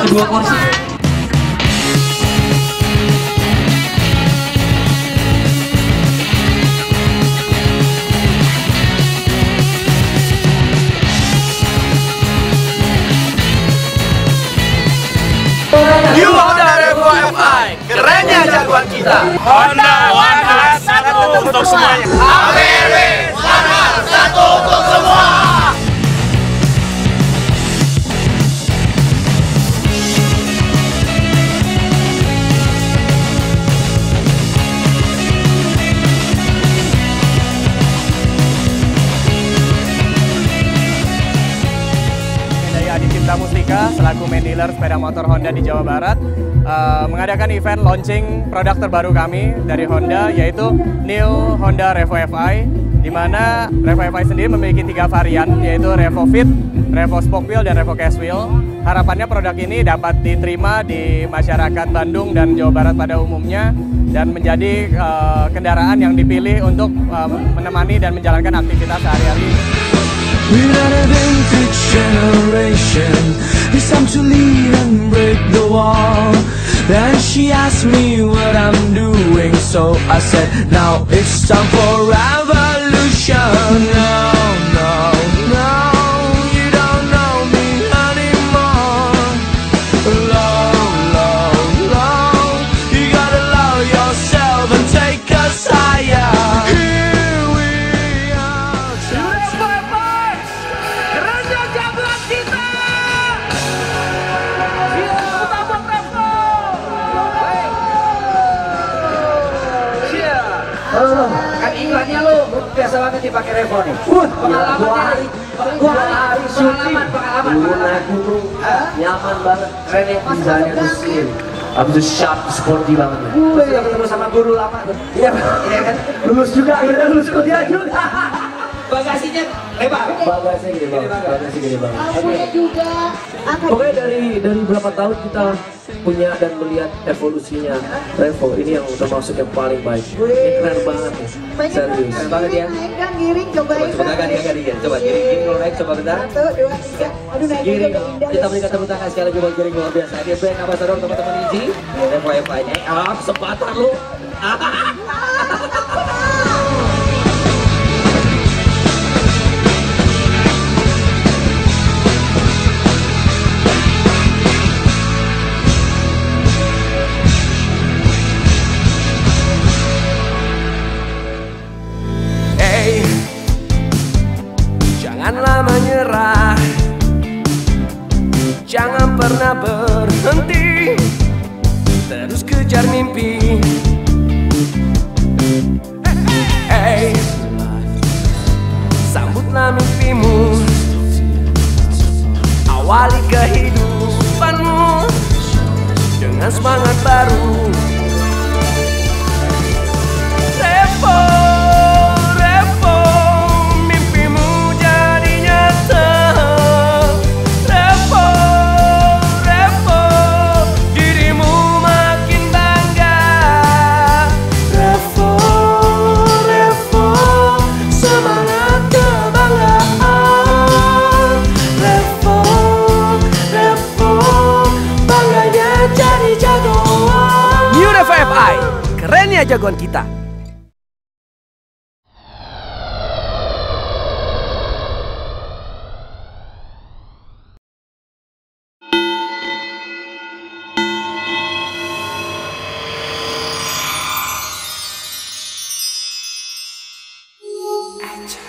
2 kursi. New Honda Revo FI, kerennya jagoan kita. Honda satu untuk semuanya. AWW satu untuk semua. Cinta Mustika selaku main dealer sepeda motor Honda di Jawa Barat mengadakan event launching produk terbaru kami dari Honda, yaitu New Honda Revo FI, di mana Revo FI sendiri memiliki 3 varian, yaitu Revo Fit, Revo Spokewheel, dan Revo Cashwheel. Harapannya produk ini dapat diterima di masyarakat Bandung dan Jawa Barat pada umumnya dan menjadi kendaraan yang dipilih untuk menemani dan menjalankan aktivitas sehari-hari. We're not a vintage generation. It's time to leave and break the wall. Then she asked me what I'm doing, so I said, now it's time for revolution. No, no, no, you don't know me anymore. Low, low, low, you gotta lower yourself and take us higher. Here we are. Kan iklannya lu biasa banget dipakai Revo nih. Pengalaman nyaman banget, keren ya, desainnya mesin. Abis itu sharp, sporty banget. Gue sudah ketemu sama guru lama tuh. Iya kan? Lulus juga, akhirnya lulus kuliah juga. Bagasinya lebar. Bagasinya gede banget. Bagasinya gede banget. juga akan. Pokoknya dari berapa tahun kita punya dan melihat evolusinya Revo ini yang termasuk yang paling baik. Ini keren banget nih. Serius. Keren banget ya. Naik dan giring, cobain. Coba agak dikit. Coba giring kalau naik, coba bentar. 1, 2, 3. Aduh, naik Giring. juga indah. Kita berikan tepuk tangan sekali lagi buat giring luar biasa. Dia brand ambassador teman-teman Iji. Revo FI-nya. Kesempatan lu. Janganlah menyerah, jangan pernah berhenti, terus kejar mimpi. Hey, sambutlah mimpimu, awali kehidupanmu dengan semangat baru. Revo, Revo, mimpimu jadi nyata. Revo, Revo, dirimu makin bangga. Revo, Revo, semangat kebanggaan. Revo, Revo, bangganya jadi jagoan. New Revo FI, kerennya jagoan kita. Aja.